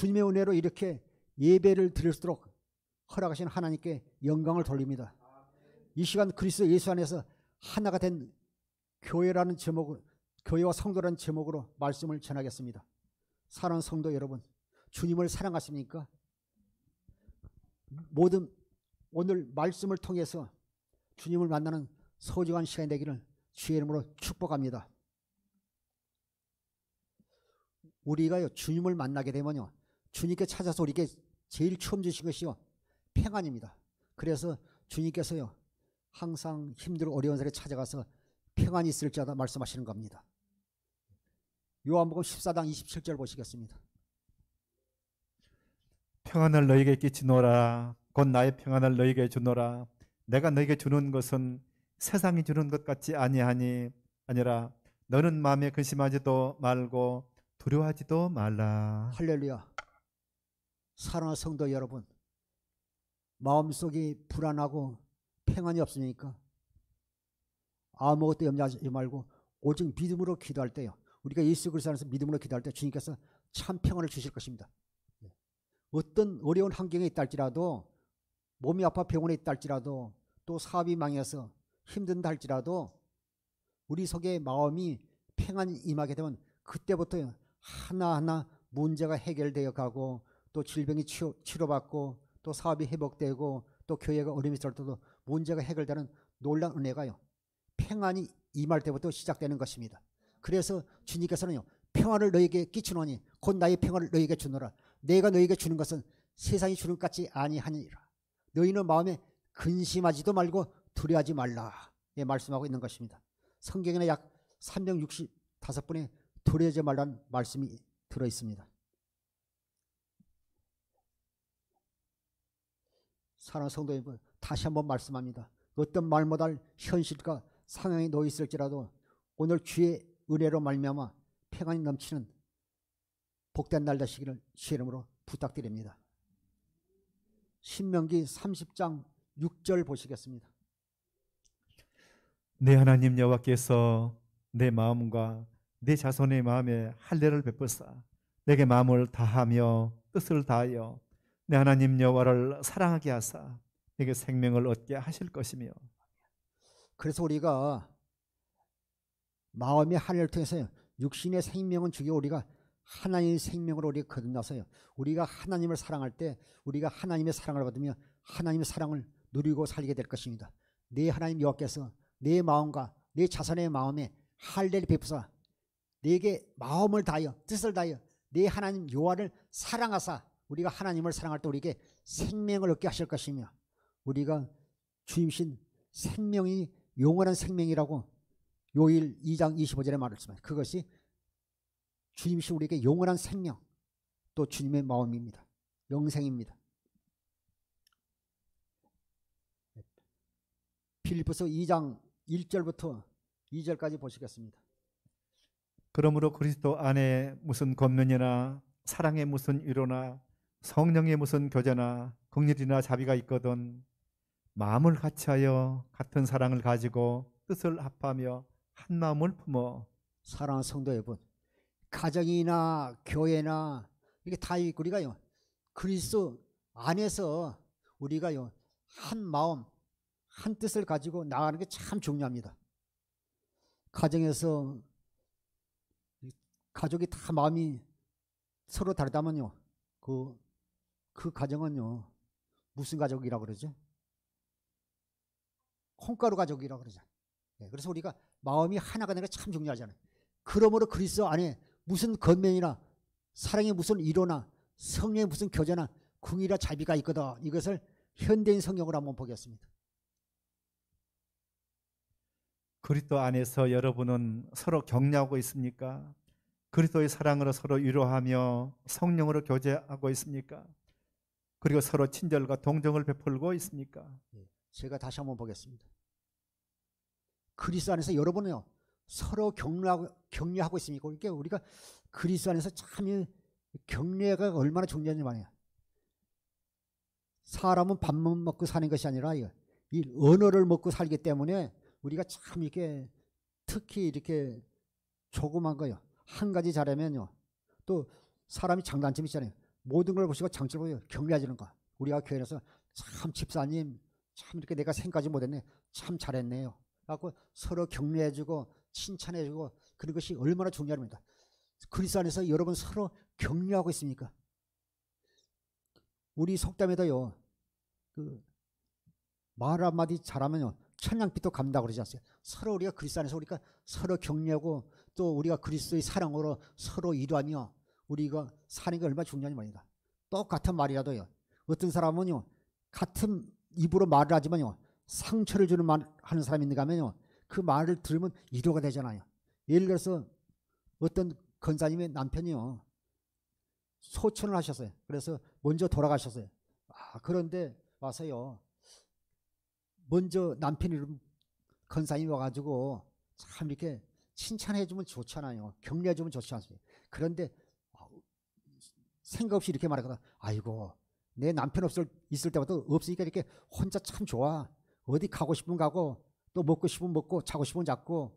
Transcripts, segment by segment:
주님의 은혜로 이렇게 예배를 드릴 수 있도록 허락하신 하나님께 영광을 돌립니다. 이 시간 그리스도 예수 안에서 하나가 된 교회라는 제목으로, 교회와 성도라는 제목으로 말씀을 전하겠습니다. 사랑하는 성도 여러분, 주님을 사랑하십니까? 모든 오늘 말씀을 통해서 주님을 만나는 소중한 시간이 되기를 주의 이름으로 축복합니다. 우리가요, 주님을 만나게 되면요, 주님께 찾아서 우리에게 제일 처음 주신 것이요, 평안입니다. 그래서 주님께서요, 항상 힘들고 어려운 사람에 찾아가서 평안이 있을지어다 말씀하시는 겁니다. 요한복음 14장 27절 보시겠습니다. 평안을 너희에게 끼치노라. 곧 나의 평안을 너희에게 주노라. 내가 너희에게 주는 것은 세상이 주는 것 같지 아니라 너는 마음에 근심하지도 말고 두려워하지도 말라. 할렐루야. 사랑하는 성도 여러분, 마음속이 불안하고 평안이 없으니까 아무것도 염려하지 말고 오직 믿음으로 기도할 때요, 우리가 예수 그리스도 안에서 믿음으로 기도할 때 주님께서 참 평안을 주실 것입니다. 어떤 어려운 환경에 있다 할지라도, 몸이 아파 병원에 있다 할지라도, 또 사업이 망해서 힘든다 할지라도 우리 속에 마음이 평안이 임하게 되면 그때부터 하나하나 문제가 해결되어 가고, 또 질병이 치료받고, 또 사업이 회복되고, 또 교회가 어려움이 있을 때도 문제가 해결되는 놀라운 은혜가요, 평안이 임할 때부터 시작되는 것입니다. 그래서 주님께서는요, 평안을 너희에게 끼치노니 곧 나의 평안을 너희에게 주노라. 내가 너희에게 주는 것은 세상이 주는 것 같지 아니하니라. 너희는 마음에 근심하지도 말고 두려워하지 말라. 예, 말씀하고 있는 것입니다. 성경에는 약 365번의 두려워하지 말라는 말씀이 들어있습니다. 사랑하는 성도 여러분, 다시 한번 말씀합니다. 어떤 말 못할 현실과 상황에 놓여 있을지라도 오늘 주의 은혜로 말미암아 평안이 넘치는 복된 날 되시기를 주의 이름으로 부탁드립니다. 신명기 30장 6절 보시겠습니다. 내 하나님 여호와께서 내 마음과 내 자손의 마음에 할례를 베푸사 내게 마음을 다하며 뜻을 다하여 내 하나님 여호와를 사랑하게 하사 내게 생명을 얻게 하실 것이며. 그래서 우리가 마음의 할례를 통해서 육신의 생명은 죽여 우리가 하나님의 생명으로 우리가 거듭나서요, 우리가 하나님을 사랑할 때 우리가 하나님의 사랑을 받으며 하나님의 사랑을 누리고 살게 될 것입니다. 내 하나님 여호와께서 내 마음과 내 자손의 마음에 할례를 베푸사 내게 마음을 다하여 뜻을 다하여 내 하나님 여호와를 사랑하사 우리가 하나님을 사랑할 때 우리에게 생명을 얻게 하실 것이며, 우리가 주님신 생명이 영원한 생명이라고 요일 2장 25절에 말했습니다. 그것이 주님이신 우리에게 영원한 생명, 또 주님의 마음입니다. 영생입니다. 빌립보서 2장 1절부터 2절까지 보시겠습니다. 그러므로 그리스도 안에 무슨 권면이나 사랑에 무슨 위로나 성령의 무슨 교제나 긍휼이나 자비가 있거든 마음을 같이하여 같은 사랑을 가지고 뜻을 합하며 한 마음을 품어. 사랑하는 성도 여러분, 가정이나 교회나 이게 다 우리가요, 그리스도 안에서 우리가요, 한 마음 한 뜻을 가지고 나가는 게 참 중요합니다. 가정에서 가족이 다 마음이 서로 다르다면요, 그 가정은요, 무슨 가족이라고 그러죠? 콩가루 가족이라고 그러죠. 네, 그래서 우리가 마음이 하나가 되는 게 참 중요하잖아요. 그러므로 그리스도 안에 무슨 권면이나 사랑의 무슨 위로나 성령의 무슨 교제나 긍휼이나 자비가 있거든. 이것을 현대인 성경으로 한번 보겠습니다. 그리스도 안에서 여러분은 서로 격려하고 있습니까? 그리스도의 사랑으로 서로 위로하며 성령으로 교제하고 있습니까? 그리고 서로 친절과 동정을 베풀고 있습니까? 제가 다시 한번 보겠습니다. 그리스도 안에서 여러분은요, 서로 격려하고 있습니까? 이게 우리가 그리스도 안에서 참 격려가 얼마나 중요한지 말이에요. 사람은 밥만 먹고 사는 것이 아니라 이 언어를 먹고 살기 때문에 우리가 참 이렇게 특히 이렇게 조그만 거요, 한 가지 잘하면요, 또 사람이 장단점이 있잖아요. 모든 걸 보시고 장점을 보고 격려해주는 거. 우리가 교회에서 참 집사님 참 이렇게 내가 생각하지 못했네. 참 잘했네요. 그래갖고 서로 격려해주고 칭찬해주고 그런 것이 얼마나 중요합니다. 그리스도 안에서 여러분 서로 격려하고 있습니까? 우리 속담에도요. 말 한마디 잘하면요. 천냥빚도 갚는다고 그러지 않습니까? 서로 우리가 그리스도 안에서 우리가 서로 격려하고 또 우리가 그리스도의 사랑으로 서로 일하며 우리가 사는 게 얼마나 중요한 말입니다. 똑같은 말이라도요. 어떤 사람은요. 같은 입으로 말을 하지만요. 상처를 주는 말 하는 사람이 있는가 하면요. 그 말을 들으면 위로가 되잖아요. 예를 들어서 어떤 권사님의 남편이요. 소천을 하셨어요. 그래서 먼저 돌아가셨어요. 그런데 와서요. 먼저 남편이 권사님이 와가지고 참 이렇게 칭찬해주면 좋잖아요. 격려해주면 좋지 않습니까? 그런데 생각 없이 이렇게 말하거든. 아이고 내 남편 있을 때부터 없으니까 이렇게 혼자 참 좋아. 어디 가고 싶으면 가고 또 먹고 싶으면 먹고 자고 싶으면 자고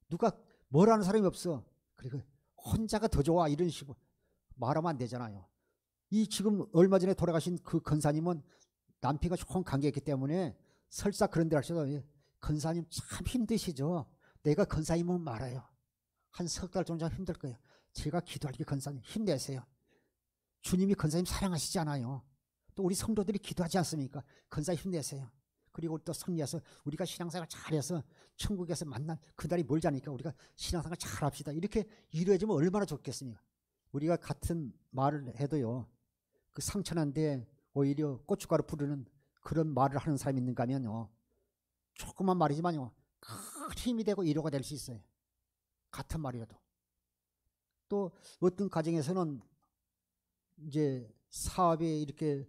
누가 뭐라는 사람이 없어. 그리고 혼자가 더 좋아. 이런 식으로 말하면 안 되잖아요. 이 지금 얼마 전에 돌아가신 그 권사님은 남편과 좋은 관계였기 때문에 설사 그런 데 하셔도 권사님 참 힘드시죠. 내가 권사님은 말아요. 한 석 달 정도 힘들 거예요. 제가 기도할게 권사님 힘내세요. 주님이 권사님 사랑하시지 않아요. 또 우리 성도들이 기도하지 않습니까? 권사님 힘내세요. 그리고 또 승리해서 우리가 신앙생활 잘해서 천국에서 만난 그날이 멀지 않으니까 우리가 신앙생활 잘합시다. 이렇게 이루어지면 얼마나 좋겠습니까? 우리가 같은 말을 해도요. 그 상처난데 오히려 고춧가루 뿌리는 그런 말을 하는 사람이 있는가 하면요. 조그만 말이지만요. 큰 힘이 되고 위로가 될 수 있어요. 같은 말이라도. 또 어떤 가정에서는 이제 사업이 이렇게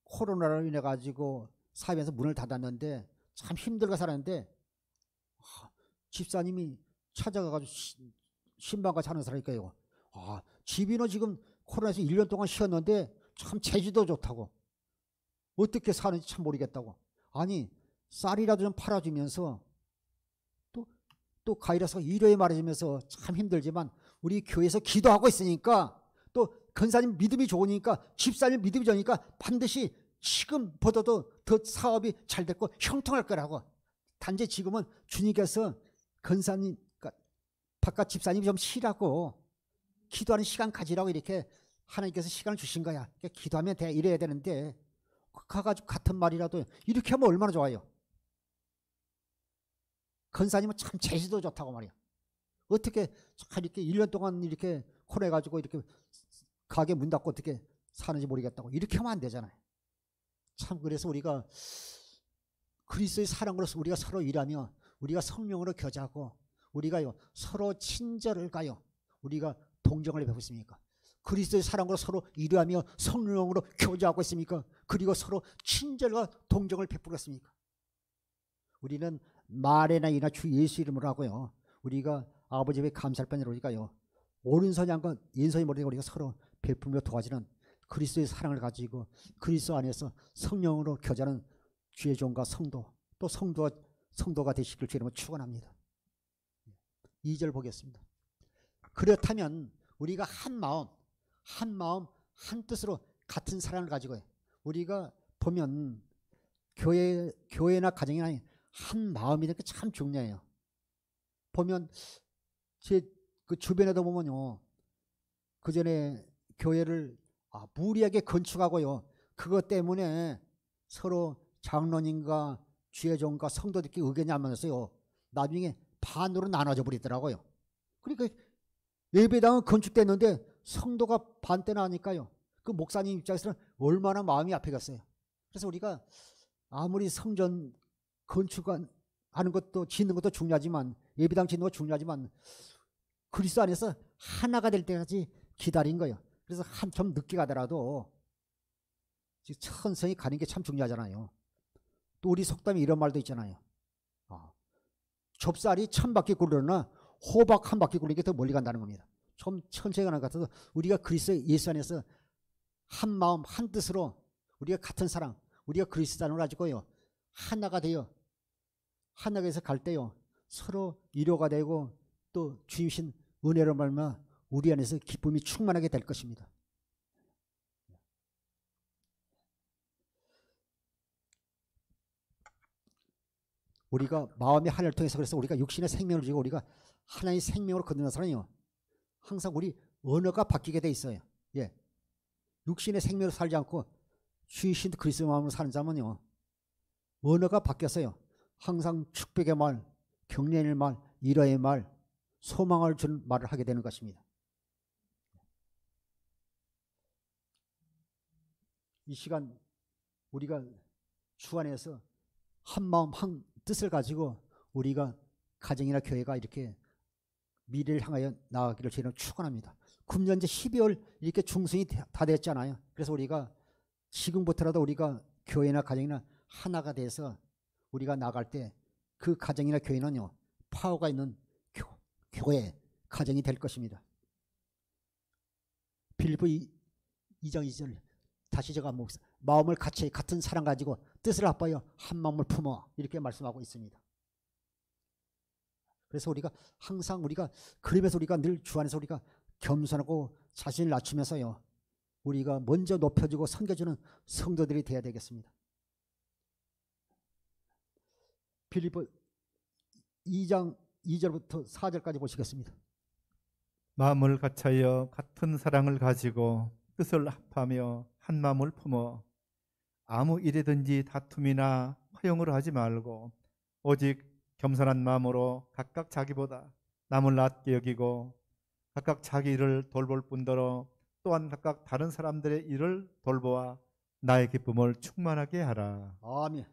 코로나로 인해 가지고 사업에서 문을 닫았는데 참 힘들게 살았는데 집사님이 찾아가가지고 신방같이 하는 사람이니까요. 집이는 지금 코로나에서 1년 동안 쉬었는데 참 제주도 좋다고. 어떻게 사는지 참 모르겠다고. 아니 쌀이라도 좀 팔아주면서 또 가이라서 일요에 말해주면서 참 힘들지만 우리 교회에서 기도하고 있으니까 또 권사님 믿음이 좋으니까 집사님 믿음이 좋으니까 반드시 지금보다도 더 사업이 잘 됐고 형통할 거라고. 단지 지금은 주님께서 권사님 바깥 집사님이 좀 쉬라고 기도하는 시간 가지라고 이렇게 하나님께서 시간을 주신 거야. 그러니까 기도하면 돼 이래야 되는데 가가지고 같은 말이라도 이렇게 하면 얼마나 좋아요. 권사님은 참 제시도 좋다고 말이야. 어떻게 이렇게 1년 동안 이렇게 코로나가지고 이렇게 가게 문 닫고 어떻게 사는지 모르겠다고. 이렇게 하면 안 되잖아요. 참 그래서 우리가 그리스도의 사랑으로서 우리가 서로 일하며 우리가 성령으로 교제하고 우리가요 서로 친절을 가요. 우리가 동정을 베풀습니까? 그리스도의 사랑으로 서로 일하며 성령으로 교제하고 있습니까? 그리고 서로 친절과 동정을 베풀었습니까? 우리는 말에나 이나 주 예수 이름으로 하고요. 우리가 아버지 앞에 감사할 뿐이라 우리가요. 오른손이 한 건 왼손이 모르니까 우리가 서로 베풀며 도와주는 그리스도의 사랑을 가지고 그리스도 안에서 성령으로 교제하는 주의 종과 성도 또 성도가 되시길 주님은 축원합니다. 2절 보겠습니다. 그렇다면 우리가 한 마음 한 뜻으로 같은 사랑을 가지고 우리가 보면 교회나 가정이나 한 마음이라는 게 참 중요해요. 보면 제 그 주변에도 보면요. 그 전에 교회를 무리하게 건축하고요. 그것 때문에 서로 장로님과 주의종과 성도들끼리 의견이 안 맞았어요. 나중에 반으로 나눠져 버리더라고요. 그러니까 예배당은 건축됐는데 성도가 반대나 하니까요. 그 목사님 입장에서는 얼마나 마음이 아프겠어요. 그래서 우리가 아무리 성전 건축하는 것도 짓는 것도 중요하지만 예배당 짓는 것도 중요하지만 그리스도 안에서 하나가 될 때까지 기다린 거예요. 그래서 좀 늦게 가더라도 천천히 가는 게 참 중요하잖아요. 또 우리 속담에 이런 말도 있잖아요. 좁쌀이 1000바퀴 굴러나 호박 1바퀴 굴리는 게 더 멀리 간다는 겁니다. 좀 천천히 가는 것 같아서 우리가 그리스도 예수 안에서 한 마음 한 뜻으로 우리가 같은 사랑 우리가 그리스도 안을 가지고요. 하나가 되어 하나가 돼서 갈 때요. 서로 위로가 되고 또 주신 은혜로 말미암아 우리 안에서 기쁨이 충만하게 될 것입니다. 우리가 마음의 하늘을 통해서 그래서 우리가 육신의 생명을 주고 우리가 하나의 생명으로 거듭난 사람이요. 항상 우리 언어가 바뀌게 돼 있어요. 예. 육신의 생명으로 살지 않고 주이신 그리스도의 마음으로 사는 자면요. 언어가 바뀌었어요. 항상 축복의 말, 격려의 말, 위로의 말, 소망을 주는 말을 하게 되는 것입니다. 이 시간 우리가 주 안에서 한 마음 한 뜻을 가지고 우리가 가정이나 교회가 이렇게 미래를 향하여 나아가기를 저희는 축원합니다. 금년제 12월 이렇게 중순이 다 됐잖아요. 그래서 우리가 지금부터라도 우리가 교회나 가정이나 하나가 돼서 우리가 나갈 때 그 가정이나 교회는요 파워가 있는 교회 가정이 될 것입니다. 빌립보 2장 2절 다시 제가 마음을 같은 사랑 가지고 뜻을 합하여 한 마음을 품어 이렇게 말씀하고 있습니다. 그래서 우리가 항상 그러면서 우리가 늘 주 안에서 우리가 겸손하고 자신을 낮추면서요 우리가 먼저 높여주고 섬겨주는 성도들이 되어야 되겠습니다. 빌립보 2장 2절부터 4절까지 보시겠습니다. 마음을 같이하여 같은 사랑을 가지고 뜻을 합하며 한 마음을 품어 아무 일에든지 다툼이나 화용을 하지 말고 오직 겸손한 마음으로 각각 자기보다 남을 낮게 여기고 각각 자기 일을 돌볼 뿐더러 또한 각각 다른 사람들의 일을 돌보아 나의 기쁨을 충만하게 하라. 아멘.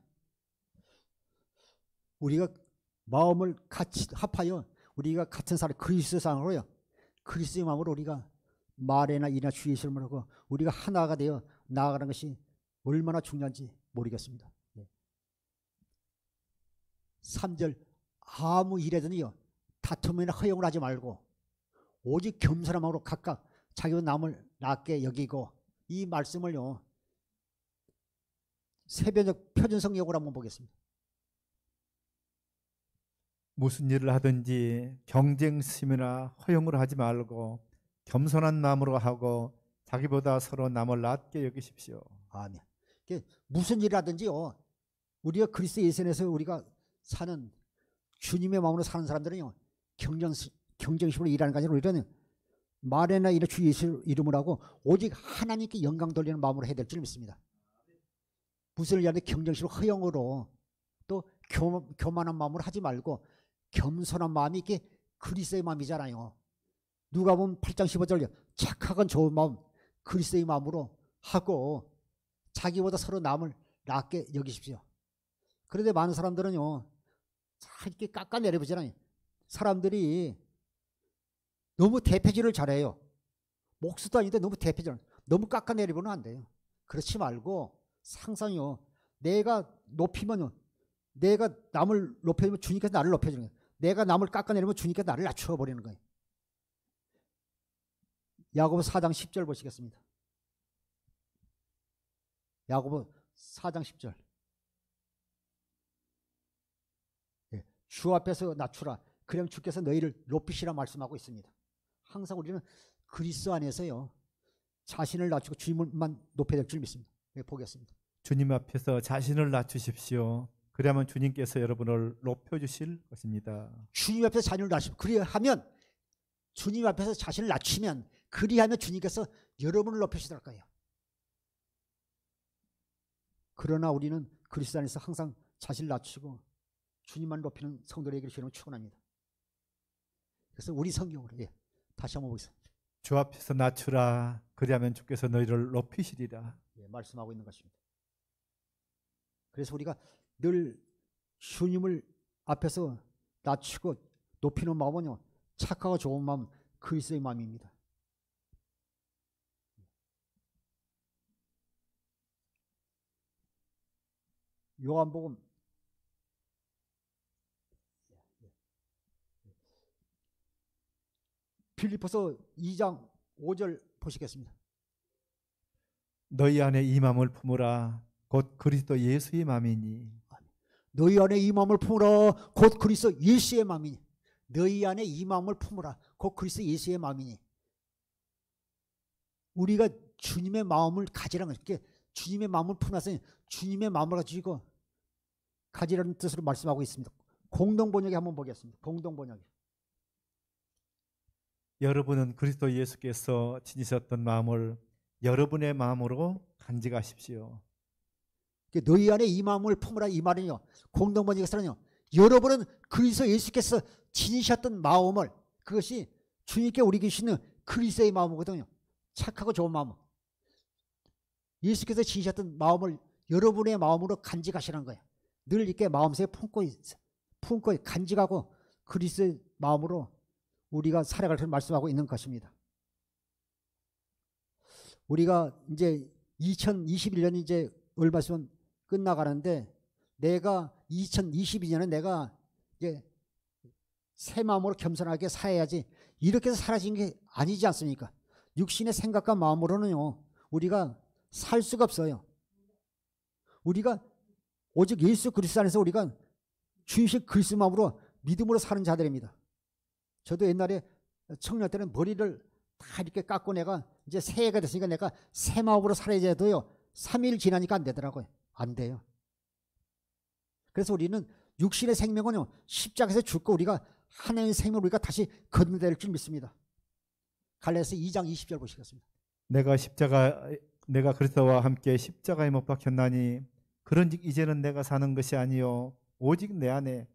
우리가 마음을 같이 합하여 우리가 같은 사람 그리스도 상으로요. 그리스도의 마음으로 우리가 말이나 일이나 주의 실험을 하고 우리가 하나가 되어 나아가는 것이 얼마나 중요한지 모르겠습니다. 3절 아무 일에든지요 다툼이나 허용을 하지 말고 오직 겸손한 마음으로 각각 자기와 남을 낮게 여기고 이 말씀을요 세변적 표준성역으로 한번 보겠습니다. 무슨 일을 하든지 경쟁심이나 허용을 하지 말고 겸손한 마음으로 하고 자기보다 서로 남을 낮게 여기십시오. 아멘. 무슨 일을 하든지요 우리가 그리스도 예수 안에서 우리가 사는 주님의 마음으로 사는 사람들은요 경쟁심으로 일하는 게 아니라 우리는 말에나 이런 주 예수 이름을 하고 오직 하나님께 영광 돌리는 마음으로 해야 될 줄 믿습니다. 무슨 일을 하든 경쟁심으로 허용으로 또 교만한 마음으로 하지 말고 겸손한 마음이 이게 그리스도의 마음이잖아요. 누가복음 8장 15절 착하건 좋은 마음 그리스도의 마음으로 하고 자기보다 서로 남을 낮게 여기십시오. 그런데 많은 사람들은요 이렇게 깎아내려보잖아요. 사람들이 너무 대표질을 잘해요. 목수도 아닌데 너무 대표질 너무 깎아내리면 안 돼요. 그렇지 말고 상상이요 내가 높이면요 내가 남을 높여주면 주님께서 나를 높여주는 거예요. 내가 남을 깎아내리면 주님께서 나를 낮춰버리는 거예요. 야고보 4장 10절 보시겠습니다. 야고보 4장 10절 주 앞에서 낮추라 그러면 주께서 너희를 높이시라 말씀하고 있습니다. 항상 우리는 그리스도 안에서요 자신을 낮추고 주님만 높여야 될 줄 믿습니다. 보겠습니다. 주님 앞에서 자신을 낮추십시오. 그러면 주님께서 여러분을 높여주실 것입니다. 주님 앞에서 자신을 낮추면 그리하면 주님 앞에서 자신을 낮추면 그리하면 주님께서 여러분을 높여주실 거예요. 그러나 우리는 그리스도 안에서 항상 자신을 낮추고 주님만 높이는 성도에게 주님을 축원합니다. 그래서 우리 성경으로 다시 한번 보겠습니다. 주 앞에서 낮추라 그리하면 주께서 너희를 높이시리라. 말씀하고 있는 것입니다. 그래서 우리가 늘 주님을 앞에서 낮추고 높이는 마음은요 착하고 좋은 마음 그리스도의 마음입니다. 요한복음 빌립보서 2장 5절 보시겠습니다. 너희 안에 이 마음을 품으라 곧 그리스도 예수의 마음이니. 너희 안에 이 마음을 품으라 곧 그리스도 예수의 마음이니. 너희 안에 이 마음을 품으라 곧 그리스도 예수의 마음이니. 우리가 주님의 마음을 가지라는 거예요. 주님의 마음을 품어서 주님의 마음을 가지고 가지라는 뜻으로 말씀하고 있습니다. 공동번역에 한번 보겠습니다. 공동번역에. 여러분은 그리스도 예수께서 지니셨던 마음을 여러분의 마음으로 간직하십시오. 너희 안에 이 마음을 품으라 이 말은요. 공동번역에서는요. 여러분은 그리스도 예수께서 지니셨던 마음을 그것이 주님께 우리 계시는 그리스도의 마음이거든요. 착하고 좋은 마음. 예수께서 지니셨던 마음을 여러분의 마음으로 간직하시라는 거예요. 늘 이렇게 마음속에 품고 간직하고 그리스도의 마음으로 우리가 살아갈 때 말씀하고 있는 것입니다. 우리가 이제 2021년이 이제 얼마 있으면 끝나가는데 내가 2022년에 내가 이제 새 마음으로 겸손하게 살아야지 이렇게 해서 사라진 게 아니지 않습니까? 육신의 생각과 마음으로는요 우리가 살 수가 없어요. 우리가 오직 예수 그리스도 안에서 우리가 주이신 그리스도 마음으로 믿음으로 사는 자들입니다. 저도 옛날에 청년 때는 머리를 다 이렇게 깎고 내가 이제 새해가 됐으니까 내가 새 마음으로 살아야 해도요 3일 지나니까 안 되더라고요. 안 돼요. 그래서 우리는 육신의 생명은요 십자가에서 죽고 우리가 하나님의 생명을 우리가 다시 거듭낼 줄 믿습니다. 갈라디아서 2장 20절 보시겠습니다. 내가 그리스도와 함께 십자가에 못 박혔나니 그런즉 이제는 내가 사는 것이 아니요 오직 내 안에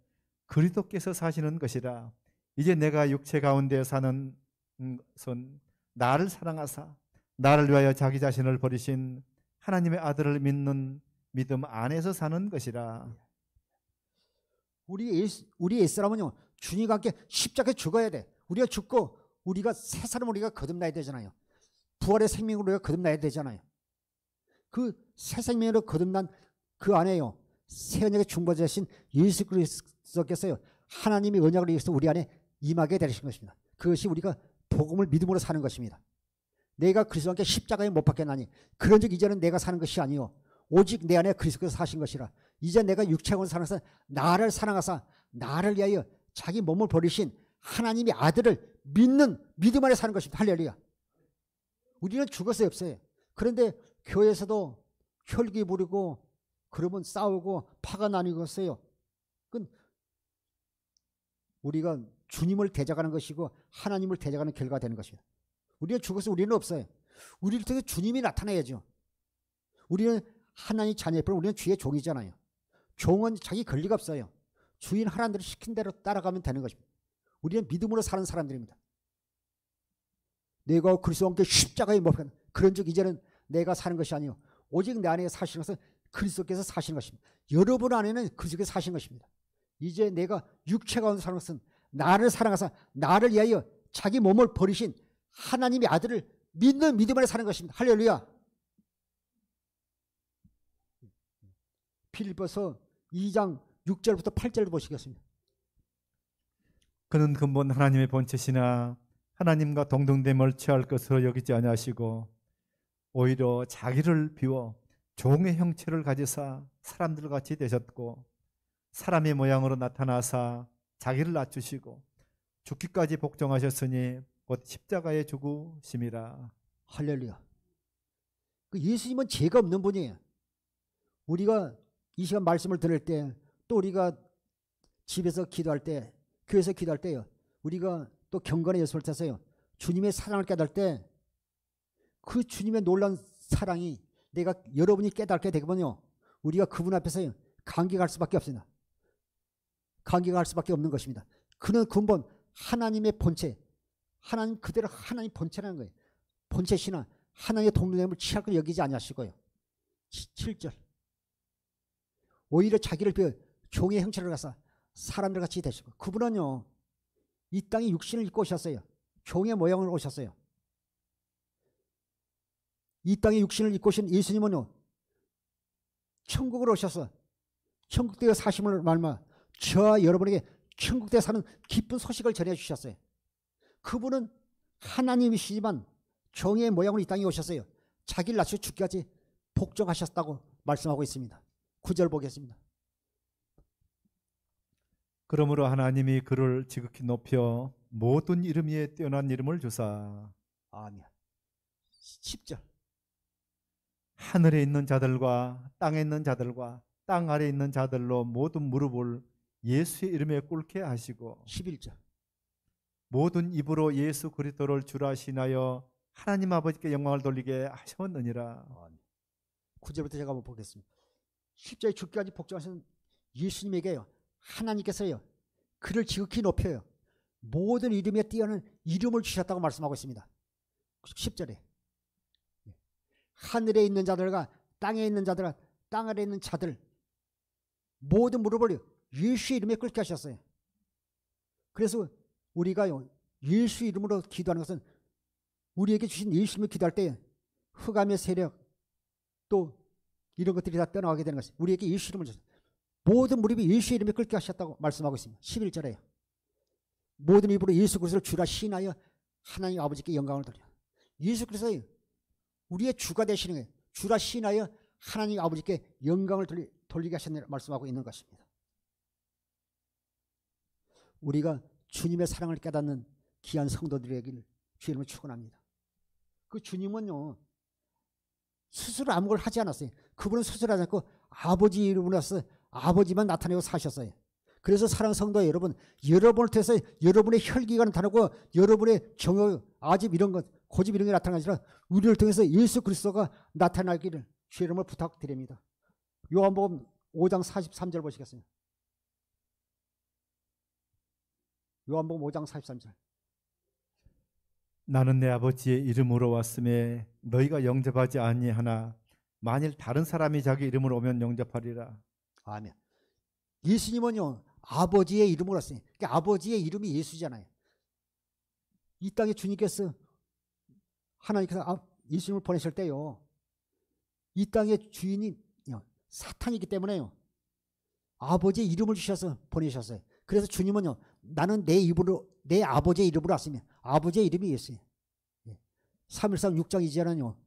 그리스도께서 사시는 것이라. 이제 내가 육체 가운데 사는 것은 나를 사랑하사 나를 위하여 자기 자신을 버리신 하나님의 아들을 믿는 믿음 안에서 사는 것이라. 우리 옛사람은요 주님과 함께 십자가에 죽어야 돼. 우리가 죽고 우리가 새 사람 우리가 거듭나야 되잖아요. 부활의 생명으로 우리가 거듭나야 되잖아요. 그 새 생명으로 거듭난 그 안에요 새 언약의 중보자신 예수 그리스도께서요 하나님의 언약을 위해서 우리 안에 임하게 되신 것입니다. 그것이 우리가 복음을 믿음으로 사는 것입니다. 내가 그리스도와 함께 십자가에 못 박혔나니 그런즉 이제는 내가 사는 것이 아니요 오직 내 안에 그리스도께서 사신 것이라. 이제 내가 육체로 살아서 나를 사랑하사 나를 위하여 자기 몸을 버리신 하나님의 아들을 믿는 믿음 안에 사는 것입니다. 할렐루야. 우리는 죽었어요 없어요. 그런데 교회에서도 혈기 부리고 그러면 싸우고 파가 나뉘고 있어요. 우리가 주님을 대적하는 것이고 하나님을 대적하는 결과가 되는 것입니다. 우리가 죽어서 우리는 없어요. 우리를 통해 주님이 나타나야죠. 우리는 하나님 자녀일 뿐 우리는 주의 종이잖아요. 종은 자기 권리가 없어요. 주인 하나님들이 시킨 대로 따라가면 되는 것입니다. 우리는 믿음으로 사는 사람들입니다. 내가 그리스도와 함께 십자가에 못 박혔나니 그런즉 이제는 내가 사는 것이 아니요 오직 내 안에 사시는 것은 그리스도께서 사시는 것입니다. 여러분 안에는 그리스도께서 사신 것입니다. 이제 내가 육체 가운데 사는 것은 나를 사랑하사 나를 위하여 자기 몸을 버리신 하나님의 아들을 믿는 믿음 안에 사는 것입니다. 할렐루야. 빌립보서 2장 6절부터 8절을 보시겠습니다. 그는 근본 하나님의 본체시나 하나님과 동등됨을 취할 것으로 여기지 아니하시고 오히려 자기를 비워 종의 형체를 가지사 사람들 같이 되셨고 사람의 모양으로 나타나사 자기를 낮추시고 죽기까지 복종하셨으니 곧 십자가에 죽으심이라. 할렐루야. 그 예수님은 죄가 없는 분이에요. 우리가 이 시간 말씀을 들을 때 또 우리가 집에서 기도할 때 교회에서 기도할 때요 우리가 또 경건의 예수를 타서요 주님의 사랑을 깨달을 때 그 주님의 놀라운 사랑이 내가 여러분이 깨닫게 되면요 우리가 그분 앞에서 감격할 수밖에 없습니다. 감격할 수밖에 없는 것입니다. 그는 근본 하나님의 본체 하나님 그대로 하나님 본체라는 거예요. 본체시나 하나님의 동등됨을 취할 걸 여기지 아니하시고요. 7절 오히려 자기를 비워 종의 형체를 가서 사람들 같이 되시고 그분은요 이 땅에 육신을 입고 오셨어요. 종의 모양을 오셨어요. 이 땅에 육신을 입고 오신 예수님은요 천국으로 오셔서 천국대에 사심을 말마 저와 여러분에게 천국대에 사는 기쁜 소식을 전해주셨어요. 그분은 하나님이시지만 종의 모양으로 이 땅에 오셨어요. 자기를 낮춰 죽기까지 복종하셨다고 말씀하고 있습니다. 9절 보겠습니다. 그러므로 하나님이 그를 지극히 높여 모든 이름 위에 뛰어난 이름을 주사 아멘. 10절 하늘에 있는 자들과 땅에 있는 자들과 땅 아래 있는 자들로 모든 무릎을 예수의 이름에 꿇게 하시고 11절. 모든 입으로 예수 그리스도를 주라 신하여 하나님 아버지께 영광을 돌리게 하셨느니라. 9절부터 제가 한번 보겠습니다. 십자가에 죽기까지 복종하신 예수님에게요, 하나님께서요, 그를 지극히 높여요, 모든 이름에 뛰어난 이름을 주셨다고 말씀하고 있습니다. 10절에 하늘에 있는 자들과 땅에 있는 자들과 땅 아래 있는 자들 모든 무릎을 예수의 이름에 꿇게 하셨어요. 그래서 우리가요, 예수 이름으로 기도하는 것은 우리에게 주신 예수 이름으로 기도할 때 흑암의 세력 또 이런 것들이 다 떠나가게 되는 것이 우리에게 예수 이름을 주셨어요. 모든 무릎이 예수 이름에 꿇게 하셨다고 말씀하고 있습니다. 11절에요. 모든 입으로 예수 그리스도를 주라 신하여 하나님 아버지께 영광을 돌려. 예수 그리스도의 우리의 주가 되시는 거예요. 주라 신하여 하나님 아버지께 영광을 돌리게 하셨느라 말씀하고 있는 것입니다. 우리가 주님의 사랑을 깨닫는 귀한 성도들에게 주님을 축원합니다. 그 주님은요, 스스로 아무걸 하지 않았어요. 그분은 스스로 하지 않고 아버지 이름으로서 아버지만 나타내고 사셨어요. 그래서 사랑 성도 여러분, 여러분을 통해서 여러분의 혈기가 나타나고 여러분의 정욕, 아집 이런 것, 고집 이런 게 나타나지 않아 우리를 통해서 예수 그리스도가 나타나기를 주의 이름으로 부탁드립니다. 요한복음 5장 43절 보시겠어요? 요한복음 5장 43절. 나는 내 아버지의 이름으로 왔음에 너희가 영접하지 아니하나 만일 다른 사람이 자기 이름으로 오면 영접하리라. 아멘. 예수님은요, 아버지의 이름으로 왔어요. 그러니까 아버지의 이름이 예수잖아요. 이 땅에 주님께서 하나님께서 예수님을 보내실 때요, 이 땅의 주인이 사탄이기 때문에요, 아버지의 이름을 주셔서 보내셨어요. 그래서 주님은요, 나는 내 입으로 내 아버지의 이름으로 왔으면 아버지의 이름이 예수예요. 3일상 6장 2절은요,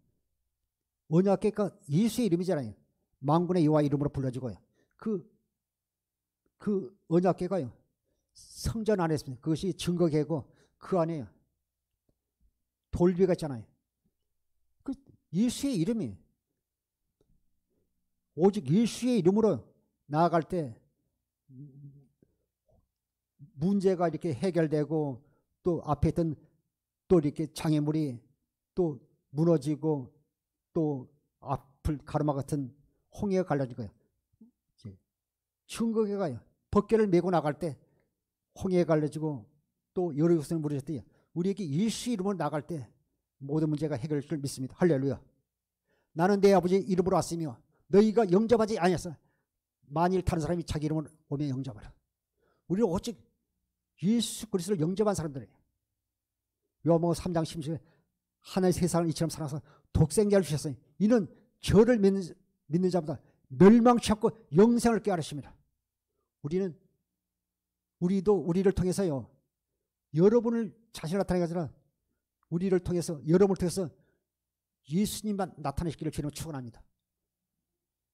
언약궤가 예수의 이름이잖아요. 만군의 여호와 이름으로 불러지고요. 그 언약궤가요, 성전 안에 있습니다. 그것이 증거궤고 그 안에요, 돌비가 있잖아요. 그 예수의 이름이, 오직 예수의 이름으로 나아갈 때 문제가 이렇게 해결되고 또 앞에 있던 또 이렇게 장애물이 또 무너지고 또 앞을 가르마 같은 홍해가 갈라질 거예요. 증거궤가요, 법궤를 메고 나갈 때 홍해가 갈라지고 또 여러 것을 무너질 때 우리에게 예수 이름으로 나갈 때 모든 문제가 해결될 줄 믿습니다. 할렐루야. 나는 내 아버지 이름으로 왔으며 너희가 영접하지 아니하였어. 만일 다른 사람이 자기 이름으로 오면 영접하라. 우리는 오직 예수 그리스도를 영접한 사람들이에요. 요한복음 3장 10절에 하나의 세상을 이처럼 살아서 독생자를 주셨어요. 이는 저를 믿는 자보다 멸망치 않고 영생을 깨달으십니다. 우리도 우리를 통해서요, 여러분을 자신을 나타내기 아니라 우리를 통해서, 여러분을 통해서 예수님만 나타내시기를 주님은 축원합니다.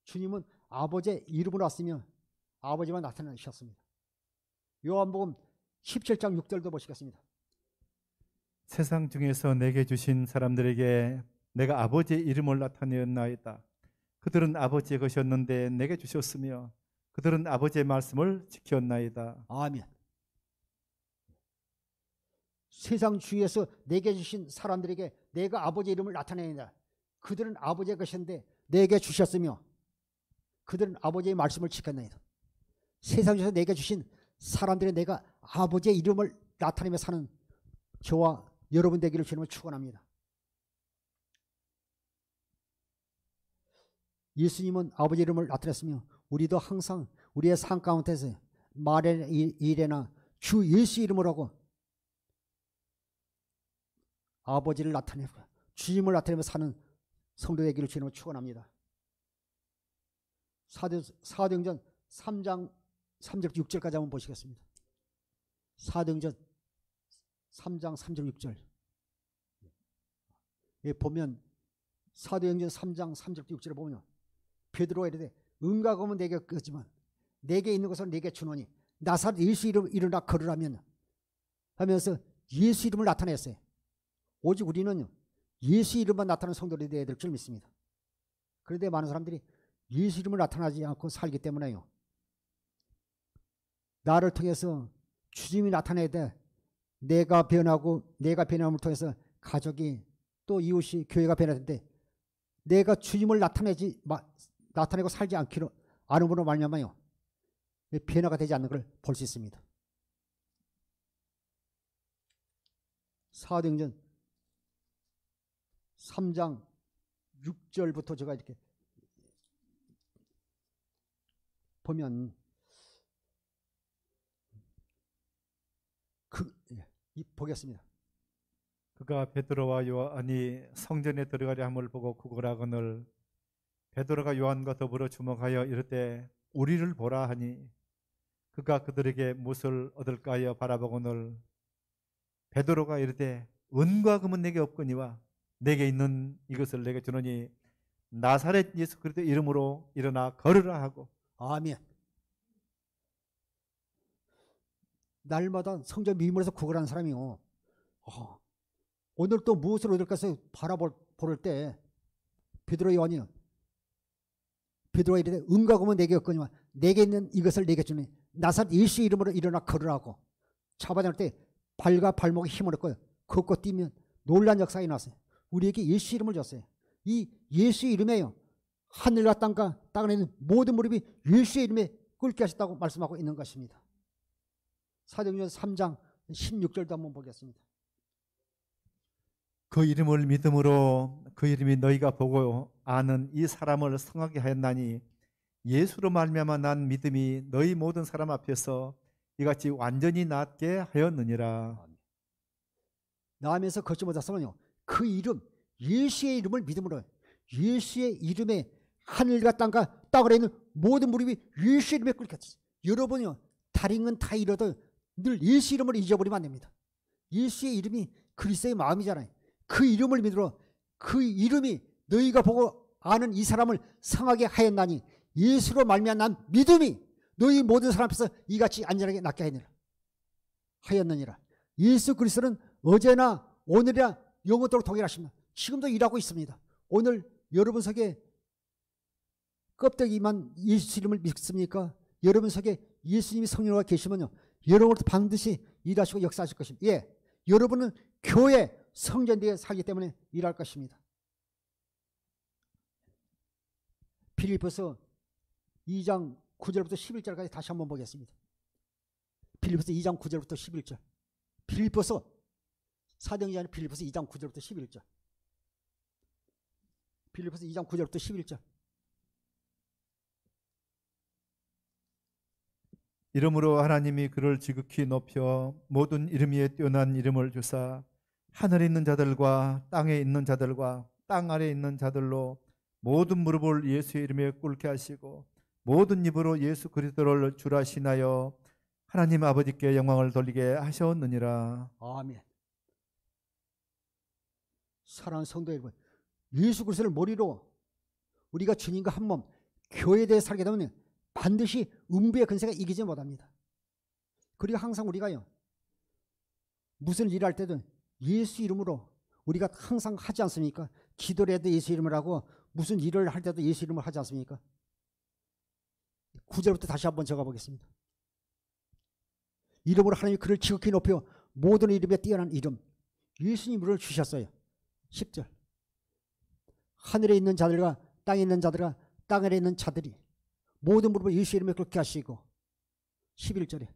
주님은 아버지의 이름으로 왔으며 아버지만 나타내셨습니다. 요한복음 17장 6절도 보시겠습니다. 세상 중에서 내게 주신 사람들에게 내가 아버지의 이름을 나타내었나이다. 그들은 아버지의 것이었는데 내게 주셨으며 그들은 아버지의 말씀을 지켰나이다. 아멘. 세상 주위에서 내게 주신 사람들에게 내가 아버지의 이름을 나타내는다. 그들은 아버지의 것인데 내게 주셨으며 그들은 아버지의 말씀을 지켰나이다. 세상 중에서 내게 주신 사람들의 내가 아버지의 이름을 나타내며 사는 저와 여러분 되기를 주님을 축원합니다. 예수님은 아버지 이름을 나타냈으며 우리도 항상 우리의 삶 가운데서 말이나 일에나 주 예수 이름으로 하고 아버지를 나타내고 주님을 나타내며 사는 성도 되기를 주님을 축원합니다. 사도행전 3장 3절 6절까지 한번 보시겠습니다. 사도행전 3장 3절 6절. 예, 보면 사도행전 3장 3절 6절에 보면 베드로가 이르되 은과 금은 내게 없지만 내게 있는 것은 내게 주노니 나사렛 예수 이름 일어나 걸으라면 하면서 예수 이름을 나타냈어요. 오직 우리는 예수 이름만 나타나는 성도들이 되어야 될 줄 믿습니다. 그런데 많은 사람들이 예수 이름으로 나타나지 않고 살기 때문에요. 나를 통해서 주님이 나타내야 돼. 내가 변함을 통해서 가족이 또 이웃이 교회가 변화되는데 내가 주님을 나타내고 살지 않음으로 말미암아요. 변화가 되지 않는 걸 볼 수 있습니다. 사도행전 3장 6절부터 제가 이렇게 보면 보겠습니다. 그가 베드로와 요한이 성전에 들어가려 함을 보고 구걸하거늘 베드로가 요한과 더불어 주목하여 이르되 우리를 보라 하니 그가 그들에게 무엇을 얻을까 하여 바라보거늘 베드로가 이르되 은과 금은 내게 없거니와 내게 있는 이것을 내게 주노니 나사렛 예수 그리스도 이름으로 일어나 걸으라 하고. 아멘. 날마다 성전 미문에서 구걸하는 사람이요. 오늘 또 무엇을 얻을까 해서 바라볼 때 베드로 요한이 베드로가 이르되 은과 금은 내게 없거니와 내게 있는 이것을 내게 주니 나사렛 예수 이름으로 일어나 걸으라고. 잡아낼 때 발과 발목에 힘을 얻고 걷고 뛰면 놀란 역사가 일어났어요. 우리에게 예수 이름을 줬어요. 이 예수 이름에요. 하늘과 땅과 땅에 있는 모든 무릎이 예수의 이름에 꿇게 하셨다고 말씀하고 있는 것입니다. 사도행전 3장 16절도 한번 보겠습니다. 그 이름을 믿음으로 그 이름이 너희가 보고 아는 이 사람을 성하게 하였나니 예수로 말미암아 난 믿음이 너희 모든 사람 앞에서 이같이 완전히 낫게 하였느니라. 나면서 걷지 못하서는요. 그 이름 예수의 이름을 믿음으로 예수의 이름에 하늘과 땅과 땅을 있는 모든 무릎이 예수의 이름에 꿇게 하셨어요. 여러분요. 다른 건 다 잃어도 늘 예수 이름을 잊어버리면 안 됩니다. 예수의 이름이 그리스도의 마음이잖아요. 그 이름을 믿으러 그 이름이 너희가 보고 아는 이 사람을 성하게 하였나니 예수로 말미암아 난 믿음이 너희 모든 사람 앞에서 이같이 안전하게 낫게 하였느니라. 예수 그리스도는 어제나 오늘이나 영원토록 동일하십니다. 지금도 일하고 있습니다. 오늘 여러분 속에 껍데기만 예수 이름을 믿습니까? 여러분 속에 예수님이 성령과 계시면요. 여러분도 반드시 일하시고 역사하실 것입니다. 예, 여러분은 교회 성전대에 살기 때문에 일할 것입니다. 빌립보서 2장 9절부터 11절까지 다시 한번 보겠습니다. 빌립보서 2장 9절부터 11절. 빌립보서 사도행전 아니라 빌립보서 2장 9절부터 11절. 빌립보서 2장 9절부터 11절. 이름으로 하나님이 그를 지극히 높여 모든 이름 위에 뛰어난 이름을 주사 하늘에 있는 자들과 땅에 있는 자들과 땅 아래에 있는 자들로 모든 무릎을 예수의 이름에 꿇게 하시고 모든 입으로 예수 그리스도를 주라 신하여 하나님 아버지께 영광을 돌리게 하셨느니라. 아멘. 사랑하는 성도 여러분, 예수 그리스도를 머리로 우리가 주님과 한 몸 교회에 대해 살게 되면 반드시 음부의 근세가 이기지 못합니다. 그리고 항상 우리가요 무슨 일을 할 때도 예수 이름으로 우리가 항상 하지 않습니까? 기도를 해도 예수 이름을 하고 무슨 일을 할 때도 예수 이름을 하지 않습니까? 9절부터 다시 한번 적어보겠습니다. 이름으로 하나님이 그를 지극히 높여 모든 이름에 뛰어난 이름 예수님을 주셨어요. 10절 하늘에 있는 자들과 땅에 있는 자들과 땅 아래에 있는 자들이 모든 무릎을 예수 이름에 꿇게 하시고 11절에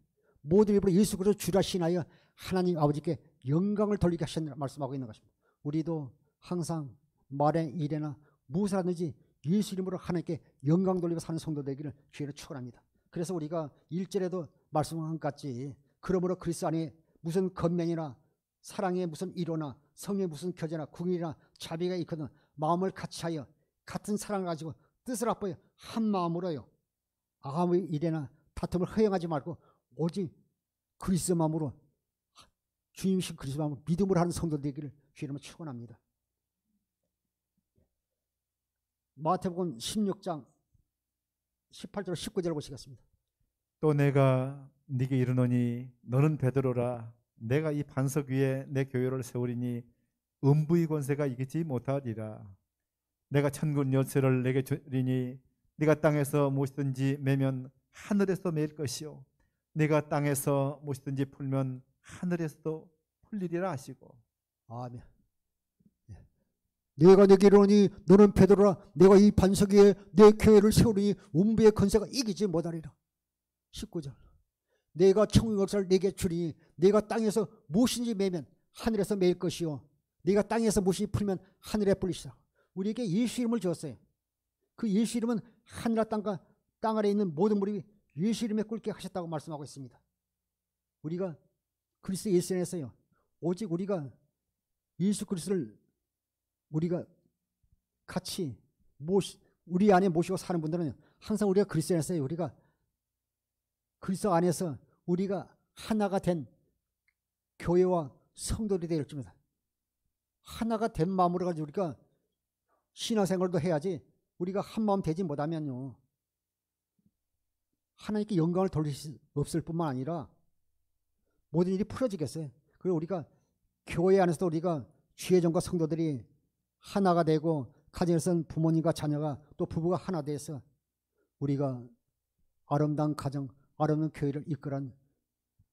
모든 입으로 예수 그리스도 주라 신하여 하나님 아버지께 영광을 돌리게 하셨느라 말씀하고 있는 것입니다. 우리도 항상 말에 일에나 무엇을 하든지 예수 이름으로 하나님께 영광 돌리고 사는 성도 되기를 주의로 축원합니다. 그래서 우리가 1절에도 말씀한 것 같이 그러므로 그리스도 안에 무슨 겉면이나 사랑의 무슨 이로나 성의 무슨 교제나 궁이나 자비가 있거든 마음을 같이하여 같은 사랑을 가지고 뜻을 합하여 한 마음으로요. 아무 일에나 다툼을 허용하지 말고 오직 그리스도 마음으로 주님이신 그리스도 마음으로 믿음으로 하는 성도 되기를 주님으로 축원합니다. 마태복음 16장 18절 19절 보시겠습니다. 또 내가 네게 이르노니 너는 베드로라 내가 이 반석 위에 내 교회를 세우리니 음부의 권세가 이기지 못하리라. 내가 천군 열쇠를 내게 주리니 네가 땅에서 무엇이든지 매면 하늘에서 매일 것이요 네가 땅에서 무엇이든지 풀면 하늘에서도 풀리리라 하시고. 아멘. 내가 내게 이르노니 너는 베드로라 내가 이 반석 위에 내 교회를 세우리니 음부의 권세가 이기지 못하리라. 19절. 내가 천국 역사를 내게 주리니 내가 땅에서 무엇인지 매면 하늘에서 매일 것이요 네가 땅에서 무엇이 풀면 하늘에 풀리시라. 우리에게 예수 이름을 주었어요. 그 예수 이름은 하늘과 땅과 땅 아래 있는 모든 무리가 예수 이름에 꿇게 하셨다고 말씀하고 있습니다. 우리가 그리스도 예수 안에서요. 오직 우리가 예수 그리스도를 우리가 같이 우리 안에 모시고 사는 분들은 항상 우리가 그리스도 안에서요. 우리가 그리스도 안에서 우리가 하나가 된 교회와 성도들이 될 줄입니다. 하나가 된 마음으로 가지고 우리가 신앙생활도 해야지 우리가 한 마음 되지 못하면요. 하나님께 영광을 돌릴 수 없을 뿐만 아니라 모든 일이 풀어지겠어요. 그리고 우리가 교회 안에서도 우리가 지혜정과 성도들이 하나가 되고 가정에서는 부모님과 자녀가 또 부부가 하나 돼서 우리가 아름다운 가정, 아름다운 교회를 이끌어간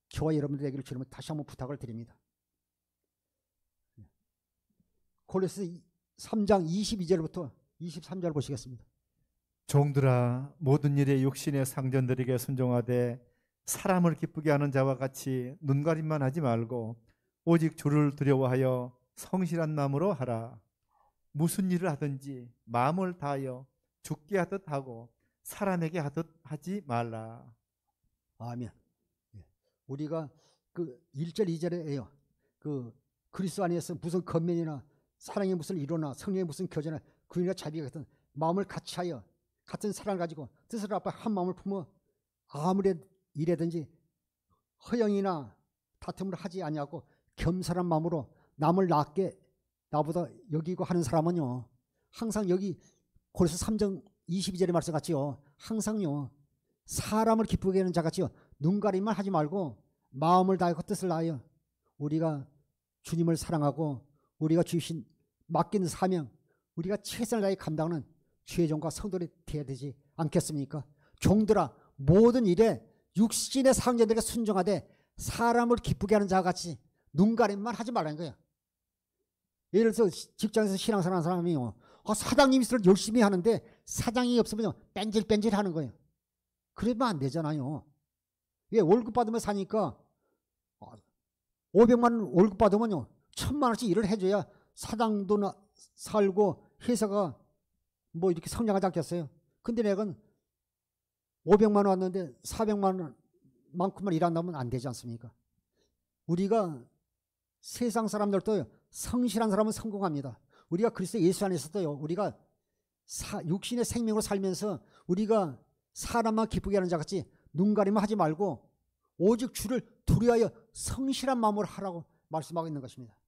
저와 여러분들 되기를 주님을 다시 한번 부탁을 드립니다. 골로새 3장 22절부터 23절 보시겠습니다. 종들아 모든 일에 육신의 상전들에게 순종하되 사람을 기쁘게 하는 자와 같이 눈가림만 하지 말고 오직 주를 두려워하여 성실한 마음으로 하라. 무슨 일을 하든지 마음을 다하여 죽게 하듯 하고 사람에게 하듯 하지 말라. 아멘. 우리가 그 1절 2절에요. 그 그리스도 안에서 무슨 권면이나 사랑의 무슨 이로나 성령의 무슨 교제나 구인과 자비가 같은 마음을 같이 하여 같은 사랑을 가지고 뜻을 앞에 한 마음을 품어 아무리 일이든지 허영이나 다툼을 하지 아니하고 겸손한 마음으로 남을 낫게 나보다 여기고 하는 사람은요. 항상 여기 골로새 3장 22절의 말씀 같이요. 항상요. 사람을 기쁘게 하는 자같이요. 눈가림만 하지 말고 마음을 다하고 뜻을 다하여 우리가 주님을 사랑하고 우리가 주신 맡긴 사명 우리가 최선을 다해 감당하는 주의종과 성도들이 되어야 되지 않겠습니까? 종들아 모든 일에 육신의 상전들에게 순종하되 사람을 기쁘게 하는 자같이 눈가림만 하지 말라는 거예요. 예를 들어서 직장에서 신앙생활 하는 사람이요. 사장님이 있을 열심히 하는데 사장이 없으면 뺀질뺀질 하는 거예요. 그러면 안 되잖아요. 예, 월급 받으면 사니까 500만 원 월급 받으면요. 1000만 원씩 일을 해줘야 사장도 살고 회사가 뭐 이렇게 성장하지 않겠어요. 근데 내가 500만 원 왔는데 400만 원만큼만 일한다면 안 되지 않습니까? 우리가 세상 사람들도 성실한 사람은 성공합니다. 우리가 그리스도 예수 안에서도요. 우리가 육신의 생명으로 살면서 우리가 사람만 기쁘게 하는 자같이 눈가림을 하지 말고 오직 주를 두려워하여 성실한 마음으로 하라고 말씀하고 있는 것입니다.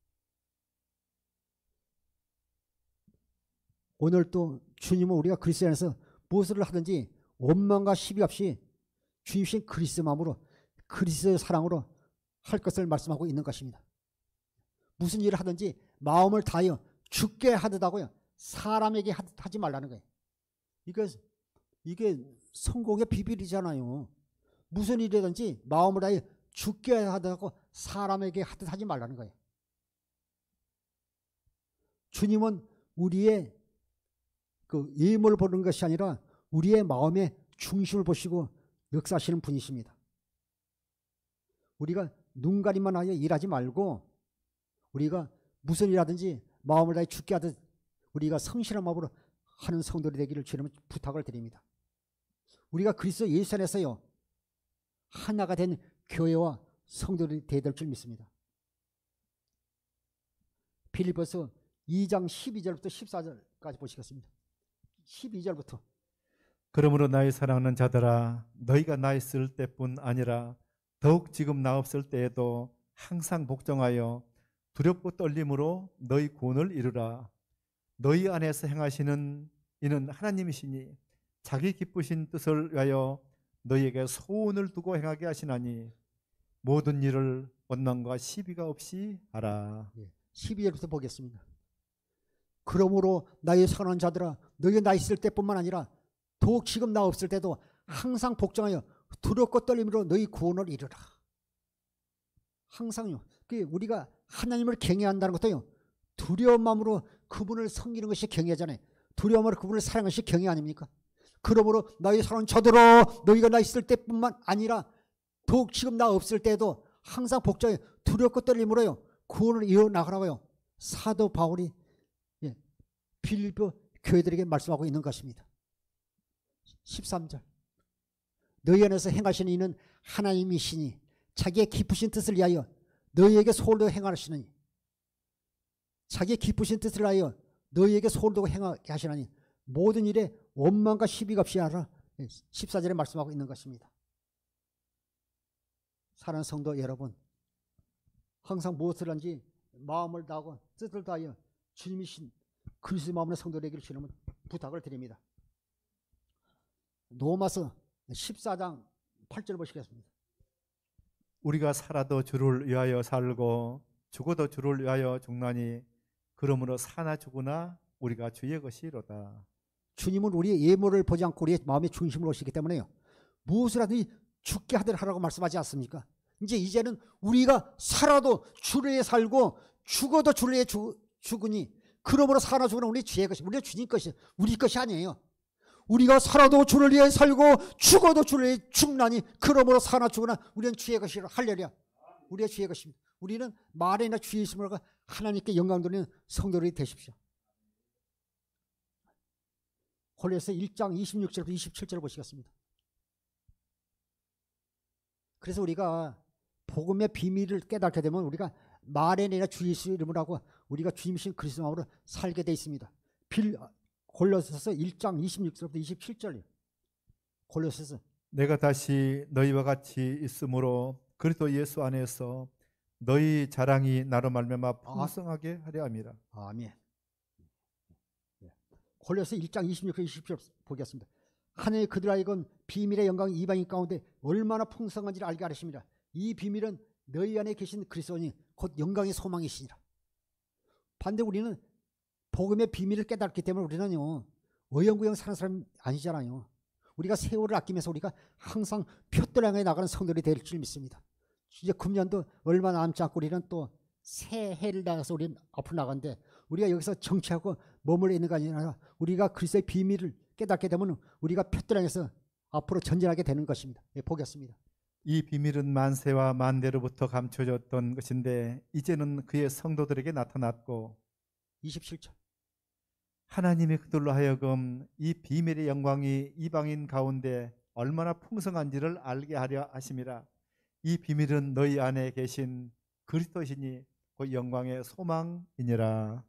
오늘 또 주님은 우리가 그리스도 안에서 무엇을 하든지 원망과 시비 없이 주님신 그리스도 마음으로 그리스도의 사랑으로 할 것을 말씀하고 있는 것입니다. 무슨 일을 하든지 마음을 다하여 죽게 하듯 하고요. 사람에게 하지 말라는 거예요. 이게 성공의 비밀이잖아요. 무슨 일이든지 마음을 다하여 죽게 하듯 하고 사람에게 하듯 하지 말라는 거예요. 주님은 우리의 그 예물을 보는 것이 아니라 우리의 마음의 중심을 보시고 역사하시는 분이십니다. 우리가 눈가림만 하여 일하지 말고 우리가 무슨 일하든지 마음을 다해 죽게 하듯 우리가 성실한 마음으로 하는 성도들이 되기를 주님은 부탁을 드립니다. 우리가 그리스도 예수 안에서요. 하나가 된 교회와 성도들이 되어야 될 줄 믿습니다. 빌립보서 2장 12절부터 14절까지 보시겠습니다. 12절부터 그러므로 나의 사랑하는 자들아 너희가 나 있을 때뿐 아니라 더욱 지금 나 없을 때에도 항상 복종하여 두렵고 떨림으로 너희 구원을 이루라. 너희 안에서 행하시는 이는 하나님이시니 자기 기쁘신 뜻을 위하여 너희에게 소원을 두고 행하게 하시나니 모든 일을 원망과 시비가 없이 하라. 12절부터 보겠습니다. 그러므로 나의 선한 자들아 너희가 나 있을 때뿐만 아니라 더욱 지금 나 없을 때도 항상 복종하여 두렵고 떨림으로 너희 구원을 이루라. 항상요. 우리가 하나님을 경외한다는 것도요. 두려운 마음으로 그분을 섬기는 것이 경외잖아요. 두려움으로 그분을 사랑하는 것이 경외 아닙니까? 그러므로 너희 사랑은 저더러 너희가 나 있을 때뿐만 아니라 더욱 지금 나 없을 때도 항상 복종해 두렵고 떨림으로요. 구원을 이어나가라고요. 사도 바울이 빌립보 교회들에게 말씀하고 있는 것입니다. 13절. 너희 안에서 행하시는 이는 하나님이시니 자기의 기쁘신 뜻을 위하여 너희에게 소홀도 행하시느니 자기의 기쁘신 뜻을 위하여 너희에게 소홀도 행하게 하시나니 모든 일에 원망과 시비가 없이 하라. 14절에 말씀하고 있는 것입니다. 사랑하는 성도 여러분, 항상 무엇을 한지 마음을 다하고 뜻을 다하여 주님이신 그리스도의 마음으로 성도되기를 주님은 부탁을 드립니다. 로마서 14장 8절 보시겠습니다. 우리가 살아도 주를 위하여 살고 죽어도 주를 위하여 죽나니 그러므로 사나 죽으나 우리가 주의 것이로다. 주님은 우리의 예물을 보지 않고 우리의 마음의 중심으로 오시기 때문에요. 무엇을 하든지 죽게 하라고 말씀하지 않습니까? 이제는 우리가 살아도 주를 위해 살고 죽어도 주를 위해 죽으니 그러므로 사나 죽으나 우리 주의 것이 우리의 주님 것이 우리 것이 아니에요. 우리가 살아도 주를 위해 살고 죽어도 주를 위해 죽나니 그러므로 사나 죽으나 우리는 주의 것이라. 할렐루야. 우리의 주의 것입니다. 우리는 말에나 주의 있음으로 하나님께 영광 돌리는 성도들이 되십시오. 골로새 1장 26절부터 27절을 보시겠습니다. 그래서 우리가 복음의 비밀을 깨닫게 되면 우리가 말에 내나 주 예수 이름으로 하고 우리가 주님이신 그리스도 마음으로 살게 되어 있습니다. 골로새서 1장 26절부터 27절이에요. 골로새서 내가 다시 너희와 같이 있으므로 그리스도 예수 안에서 너희 자랑이 나로 말미암아 풍성하게 하려 함이라. 아멘. 골로새 1장 26절 27절 보겠습니다. 하나님 그들아이건 비밀의 영광이 이방인 가운데 얼마나 풍성한지를 알게 하십니다. 이 비밀은 너희 안에 계신 그리스도니 곧 영광의 소망이시니라. 반대 우리는 복음의 비밀을 깨닫기 때문에 우리는요 어영부영 사는 사람이 아니잖아요. 우리가 세월을 아끼면서 우리가 항상 표대를 향해 나가는 성도들이 될 줄 믿습니다. 이제 금년도 얼마 남지 않고 우리는 또 새해를 나가서 우리는 앞으로 나가는데 우리가 여기서 정치하고 머물러 있는 게 아니라 우리가 그리스도의 비밀을 깨닫게 되면 우리가 표대를 향해서 앞으로 전진하게 되는 것입니다. 보겠습니다. 이 비밀은 만세와 만대로부터 감춰졌던 것인데 이제는 그의 성도들에게 나타났고 27절. 하나님이 그들로 하여금 이 비밀의 영광이 이방인 가운데 얼마나 풍성한지를 알게 하려 하심이라. 이 비밀은 너희 안에 계신 그리스도시니 그 영광의 소망이니라.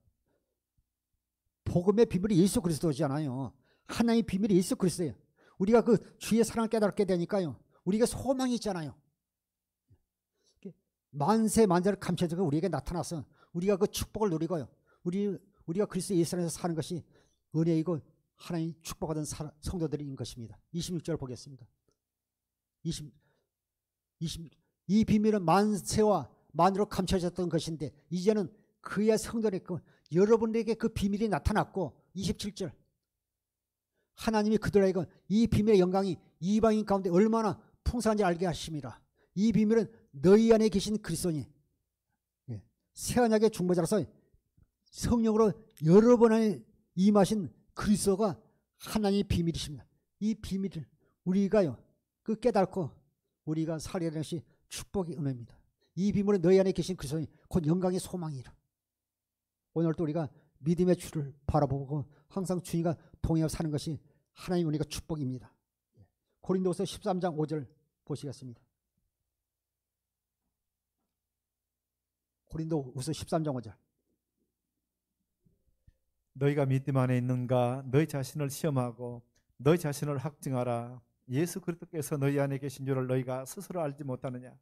복음의 비밀이 예수 그리스도잖아요. 하나님의 비밀이 예수 그리스도예요. 우리가 그 주의 사랑을 깨닫게 되니까요. 우리가 소망이 있잖아요. 만세 만세를 감춰주고 우리에게 나타나서 우리가 그 축복을 누리고요. 우리가 그리스도 예수 안에서 사는 것이 은혜이고 하나님 축복받은 성도들인 것입니다. 26절 보겠습니다. 이 비밀은 만세와 만으로 감춰졌던 것인데 이제는 그의 성도들에게 여러분에게 그 비밀이 나타났고 27절. 하나님이 그들에게 이 비밀의 영광이 이방인 가운데 얼마나 풍성한지 알게 하심이라. 이 비밀은 너희 안에 계신 그리스도니 새 언약의 중보자로서 성령으로 여러분 안에 임하신 그리스도가 하나님의 비밀이십니다. 이 비밀을 우리가요 그 깨닫고 우리가 살게 되는 것이 축복의 은혜입니다. 이 비밀은 너희 안에 계신 그리스도니 곧 영광의 소망이라. 오늘도 우리가 믿음의 주를 바라보고 항상 주님과 동행하여 사는 것이 하나님 우리가 축복입니다. 고린도서 13장 5절 보시겠습니다. 고린도후서 13장 5절. 너희가 믿음 안에 있는가 너희 자신을 시험하고 너희 자신을 확증하라. 예수 그리스도께서 너희 안에 계신 줄을 너희가 스스로 알지 못하느냐.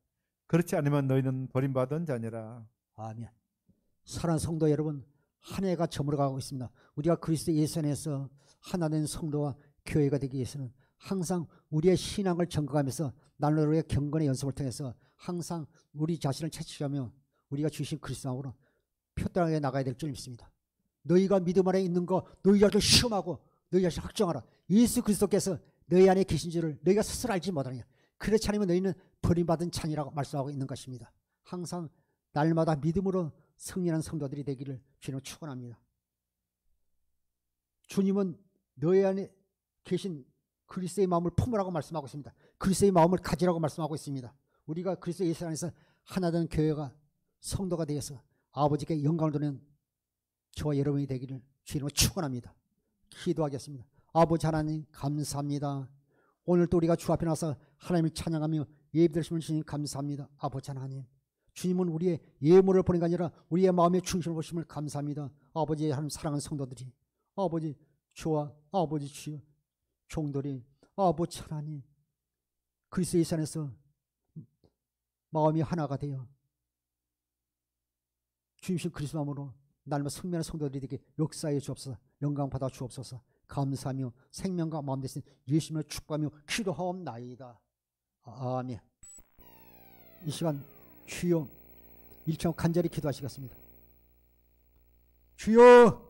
그렇지 않으면 너희는 버림받은 자니라. 아멘. 사랑하는 성도 여러분, 한 해가 저물어가고 있습니다. 우리가 그리스도 예수 안에서 하나 된 성도와 교회가 되기 위해서는 항상 우리의 신앙을 점검하면서 날로의 경건의 연습을 통해서 항상 우리 자신을 채취하며 우리가 주신 그리스도로 표단하게 나가야 될 줄 믿습니다. 너희가 믿음 안에 있는 거 너희 자신을 시험하고 너희 자신 확정하라. 예수 그리스도께서 너희 안에 계신 줄을 너희가 스스로 알지 못하느냐. 그렇지 않으면 너희는 버림받은 잔이라고 말씀하고 있는 것입니다. 항상 날마다 믿음으로 승리하는 성도들이 되기를 주님은 축원합니다. 주님은 너희 안에 계신 그리스도의 마음을 품으라고 말씀하고 있습니다. 그리스도의 마음을 가지라고 말씀하고 있습니다. 우리가 그리스도 예수 안에서 하나된 교회가 성도가 되어서 아버지께 영광을 돌리는 저와 여러분이 되기를 주님을 축원합니다. 기도하겠습니다. 아버지 하나님 감사합니다. 오늘 또 우리가 주 앞에 나서 하나님을 찬양하며 예배드리시면 주님 감사합니다. 아버지 하나님, 주님은 우리의 예물을 보낸 게 아니라 우리의 마음의 중심을 보심을 감사합니다. 아버지 하나님 사랑하는 성도들이 아버지 주와 아버지 주여 종들이 아버지 하나님 그리스도 예수 안에서 마음이 하나가 되어 주님신 그리스도 마음으로 날마다 승리하는 성도들이 되게 역사해 주옵소서. 영광 받아 주옵소서. 감사하며 생명과 마음 되신 예수님을 축복하며 기도하옵나이다. 아멘. 이 시간 주여 일청 간절히 기도하시겠습니다. 주여